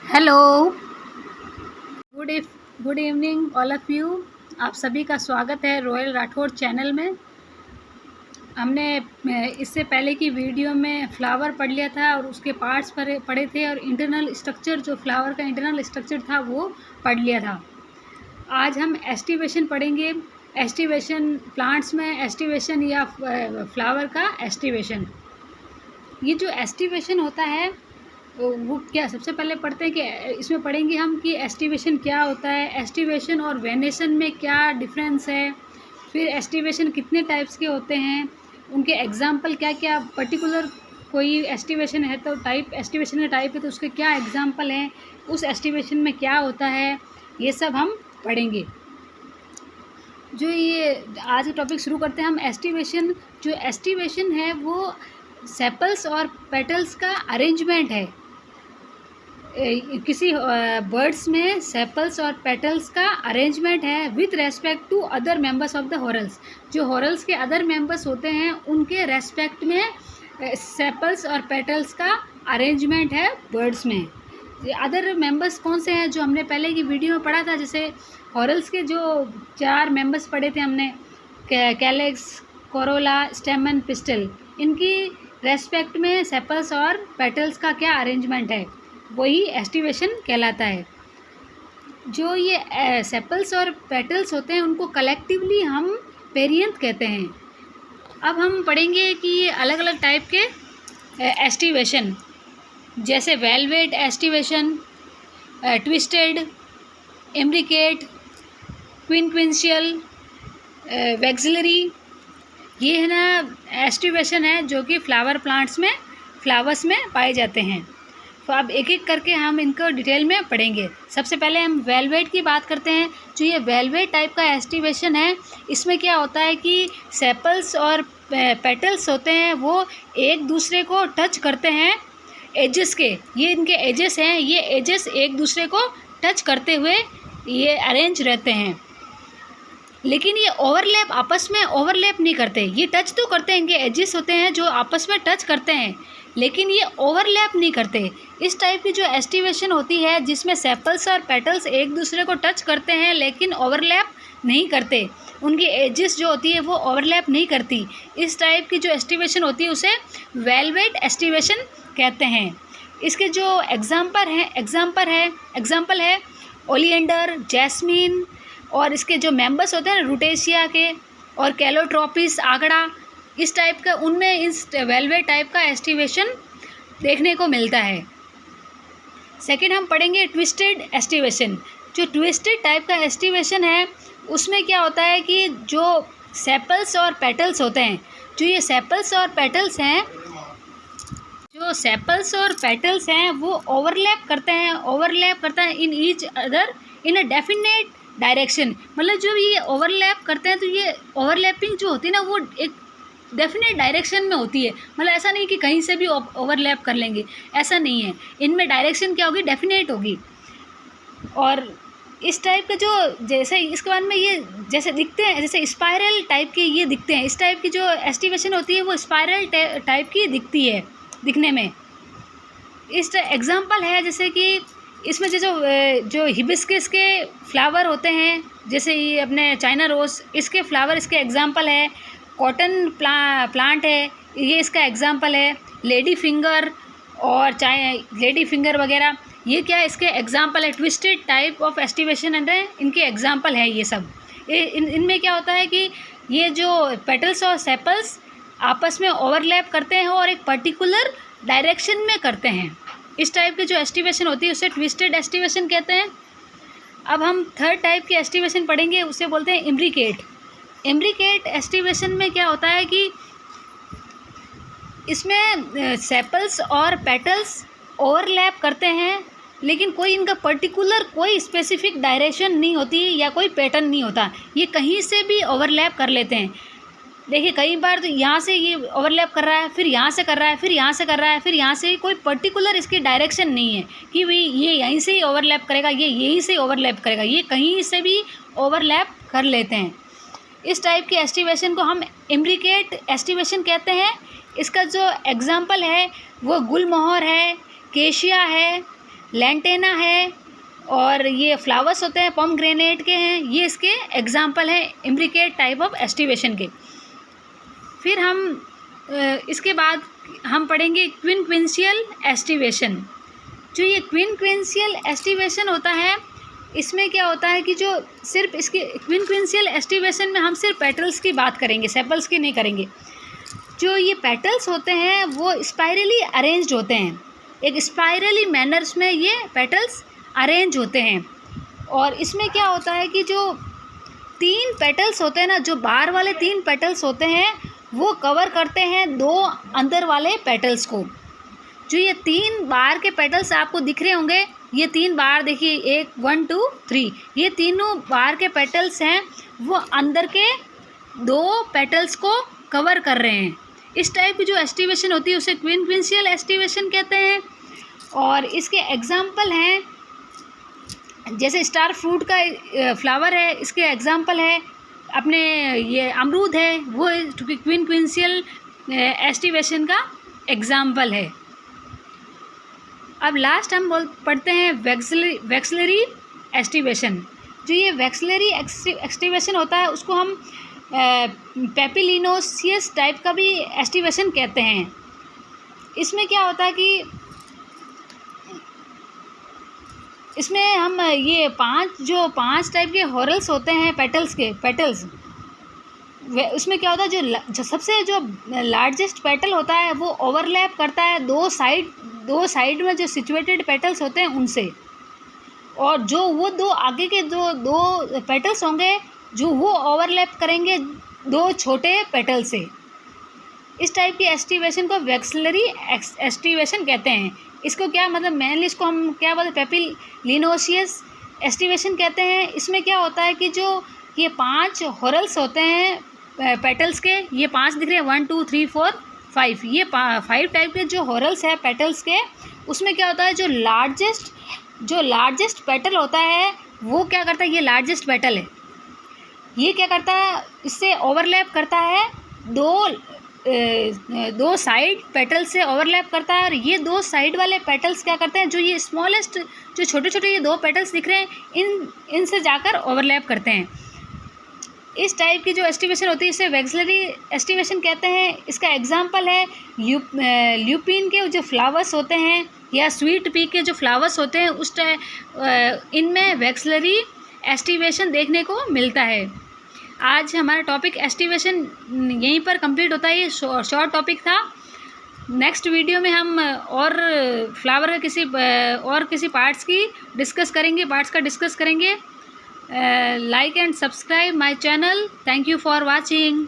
Hello, good evening all of you. आप सभी का स्वागत है रॉयल राठौड़ चैनल में। हमने इससे पहले की वीडियो में फ्लावर पढ़ लिया था और उसके पार्ट्स पढ़े थे और इंटरनल स्ट्रक्चर, जो फ्लावर का इंटरनल स्ट्रक्चर था वो पढ़ लिया था। आज हम एस्टिवेशन पढ़ेंगे। एस्टिवेशन प्लांट्स में एस्टिवेशन या फ्लावर का एस्टिवेशन। ये जो एस्टिवेशन होता है वो क्या, सबसे पहले पढ़ते हैं कि इसमें पढ़ेंगे हम कि एस्टिवेशन क्या होता है, एस्टिवेशन और वेनेशन में क्या डिफरेंस है, फिर एस्टिवेशन कितने टाइप्स के होते हैं, उनके एग्जाम्पल क्या क्या, पर्टिकुलर कोई एस्टिवेशन है तो टाइप, एस्टिवेशन का टाइप है तो उसके क्या एग्जाम्पल हैं, उस एस्टिवेशन में क्या होता है, ये सब हम पढ़ेंगे। जो ये आज का टॉपिक शुरू करते हैं हम एस्टिवेशन। जो एस्टिवेशन है वो सेपल्स और पेटल्स का अरेंजमेंट है। किसी बर्ड्स में सेपल्स और पेटल्स का अरेंजमेंट है with respect to other members of the whorls. जो हॉरल्स के अदर मेंबर्स होते हैं उनके रेस्पेक्ट में सेपल्स और पेटल्स का अरेंजमेंट है बर्ड्स में। अदर मेंबर्स कौन से हैं जो हमने पहले की वीडियो में पढ़ा था, जैसे हॉरल्स के जो 4 मेंबर्स पढ़े थे हमने, कैलेक्स, कोरोला, स्टेमन, पिस्टल, इनकी रेस्पेक्ट में सेपल्स और पेटल्स का क्या अरेंजमेंट है, वही एस्टिवेशन कहलाता है। जो ये सेपल्स और पेटल्स होते हैं उनको कलेक्टिवली हम पेरियंथ कहते हैं। अब हम पढ़ेंगे कि ये अलग अलग टाइप के एस्टिवेशन, जैसे valvate aestivation, twisted, imbricate, quincuncial, vexillary, ये है ना एस्टिवेशन है जो कि फ्लावर्स में पाए जाते हैं। तो अब एक एक करके हम इनको डिटेल में पढ़ेंगे। सबसे पहले हम वेलवेट की बात करते हैं। जो ये वेलवेट टाइप का एस्टिवेशन है, इसमें क्या होता है कि सेपल्स और पेटल्स होते हैं वो एक दूसरे को टच करते हैं एजेस के, ये इनके एजेस हैं, ये एजेस एक दूसरे को टच करते हुए ये अरेंज रहते हैं, लेकिन ये ओवरलैप, आपस में ओवरलैप नहीं करते। ये टच तो करते हैं, इनके एजेस होते हैं जो आपस में टच करते हैं, लेकिन ये ओवरलैप नहीं करते। इस टाइप की जो एस्टिवेशन होती है जिसमें सेपल्स और पेटल्स एक दूसरे को टच करते हैं लेकिन ओवरलैप नहीं करते, उनकी एजेस जो होती है वो ओवरलैप नहीं करती, इस टाइप की जो एस्टिवेशन होती है उसे वेलवेट एस्टिवेशन कहते हैं। इसके जो एग्जाम्पल है ओलिएंडर, जैस्मीन, और इसके जो मेंबर्स होते हैं रूटेशिया के और कैलोट्रोपिस, आगड़ा, इस टाइप का, उनमें इस वेलवेट टाइप का एस्टिवेशन देखने को मिलता है। सेकंड हम पढ़ेंगे ट्विस्टेड एस्टिवेशन। जो ट्विस्टेड टाइप का एस्टिवेशन है उसमें क्या होता है कि जो सेपल्स और पेटल्स होते हैं, जो ये सेपल्स और पेटल्स हैं वो ओवरलैप करते हैं in each other in a definite direction. मतलब जब ये ओवरलैप करते हैं तो ये ओवरलैपिंग जो होती है ना वो एक डेफिनेट डायरेक्शन में होती है। मतलब ऐसा नहीं कि कहीं से भी ओवरलैप कर लेंगे, ऐसा नहीं है। इनमें डायरेक्शन क्या होगी, डेफिनेट होगी। और इस टाइप का जो, जैसे इसके बाद में ये जैसे दिखते हैं, जैसे स्पाइरल टाइप के ये दिखते हैं, इस टाइप की जो एस्टिवेशन होती है वो स्पाइरल टाइप की दिखती है दिखने में। इस एग्जाम्पल है जैसे कि इसमें जो हिबिस्कस के फ्लावर होते हैं, जैसे ये अपने चाइना रोज़, इसके फ्लावर इसके एग्जाम्पल है। कॉटन प्लांट है, ये इसका एग्जाम्पल है। लेडी फिंगर और लेडी फिंगर वगैरह, ये क्या इसके एग्जाम्पल है। ट्विस्टेड टाइप ऑफ एस्टिवेशन है, इनके एग्जाम्पल है ये सब। इनमें क्या होता है कि ये जो पेटल्स और सेपल्स आपस में ओवरलैप करते हैं और एक पर्टिकुलर डायरेक्शन में करते हैं। इस टाइप की जो एस्टिवेशन होती है उसे ट्विस्टेड एस्टिवेशन कहते हैं। अब हम थर्ड टाइप की एस्टिवेशन पढ़ेंगे, उसे बोलते हैं इम्ब्रिकेट। इम्ब्रिकेट एस्टिवेशन में क्या होता है कि इसमें सेपल्स और पेटल्स ओवरलैप करते हैं लेकिन कोई इनका पर्टिकुलर कोई स्पेसिफिक डायरेक्शन नहीं होती या कोई पैटर्न नहीं होता, ये कहीं से भी ओवरलैप कर लेते हैं। देखिए कई बार तो यहाँ से ये ओवरलैप कर रहा है, फिर यहाँ से कर रहा है, फिर यहाँ से कर रहा है, फिर यहाँ से, कोई पर्टिकुलर इसकी डायरेक्शन नहीं है कि भाई ये यहीं से ही ओवरलैप करेगा, ये यहीं से ओवरलैप करेगा, ये कहीं से भी ओवरलैप कर लेते हैं। इस टाइप की एस्टिवेशन को हम इम्ब्रिकेट एस्टिवेशन कहते हैं। इसका जो एग्जाम्पल है वो गुलमोहर है, केशिया है, लेंटेना है, और ये फ्लावर्स होते हैं पोमग्रेनेट के हैं। ये इसके एग्जाम्पल हैं इम्ब्रिकेट टाइप ऑफ एस्टिवेशन के। फिर हम इसके बाद हम पढ़ेंगे क्विनक्विंशियल एस्टिवेशन। जो ये क्विनक्विंशियल एस्टिवेशन होता है, इसमें क्या होता है कि जो सिर्फ इसके क्विनक्विंशियल एस्टिवेशन में हम सिर्फ पेटल्स की बात करेंगे, सेपल्स की नहीं करेंगे। जो ये पेटल्स होते हैं वो स्पाइरली अरेंज्ड होते हैं, एक स्पाइरली मैनर्स में ये पेटल्स अरेंज होते हैं। और इसमें क्या होता है कि जो 3 पेटल्स होते हैं ना, जो बाहर वाले 3 पेटल्स होते हैं वो कवर करते हैं 2 अंदर वाले पेटल्स को। जो ये 3 बाहर के पेटल्स आपको दिख रहे होंगे, ये 3 बाहर देखिए, 1 1 2 3, ये तीनों बाहर के पेटल्स हैं वो अंदर के 2 पेटल्स को कवर कर रहे हैं। इस टाइप की जो एस्टिवेशन होती है उसे क्विनक्विंशियल एस्टिवेशन कहते हैं। और इसके एग्जाम्पल हैं, जैसे स्टार फ्रूट का फ्लावर है, इसके एग्जाम्पल है अपने ये अमरूद है, वो क्विनक्विंशियल एस्टिवेशन का एग्जाम्पल है। अब लास्ट हम पढ़ते हैं वैक्सिलरी एस्टिवेशन। जो ये वैक्सिलरी एस्टिवेशन होता है उसको हम पेपिलिनोसियस टाइप का भी एस्टिवेशन कहते हैं। इसमें क्या होता है कि इसमें हम ये 5 टाइप के हॉरल्स होते हैं पेटल्स, उसमें क्या होता है, जो सबसे जो लार्जेस्ट पेटल होता है वो ओवरलैप करता है 2 साइड में जो सिचुएटेड पेटल्स होते हैं उनसे। और जो वो 2 आगे के जो 2 पेटल्स होंगे जो वो ओवरलैप करेंगे 2 छोटे पेटल से। इस टाइप की एस्टिवेशन को वैक्सिलरी एस्टिवेशन कहते हैं। इसको क्या मतलब, मेनली इसको हम क्या बोलते हैं, पेपिलिनोसियस एस्टिवेशन कहते हैं। इसमें क्या होता है कि जो ये 5 हॉरल्स होते हैं पेटल्स के, ये 5 दिख रहे हैं, 1 2 3 4 5, ये 5 टाइप के जो हॉरल्स है पेटल्स के, उसमें क्या होता है जो लार्जेस्ट पेटल होता है वो क्या करता है, ये लार्जेस्ट पेटल है, ये क्या करता है, इससे ओवरलैप करता है 2 साइड पेटल से ओवरलैप करता है। और ये 2 साइड वाले पेटल्स क्या करते हैं, जो ये स्मॉलेस्ट जो छोटे ये 2 पेटल्स दिख रहे हैं इनसे जाकर ओवरलैप करते हैं। इस टाइप की जो एस्टिवेशन होती है इसे वैक्सिलरी एस्टिवेशन कहते हैं। इसका एग्जांपल है ल्यूपिन के जो फ्लावर्स होते हैं या स्वीट पी के जो फ्लावर्स होते हैं, उस इनमें वैक्सिलरी एस्टिवेशन देखने को मिलता है। आज हमारा टॉपिक एस्टिवेशन यहीं पर कंप्लीट होता है। ये शॉर्ट टॉपिक था। नेक्स्ट वीडियो में हम और फ्लावर के किसी पार्ट्स का डिस्कस करेंगे। Like and subscribe my channel. Thank you for watching.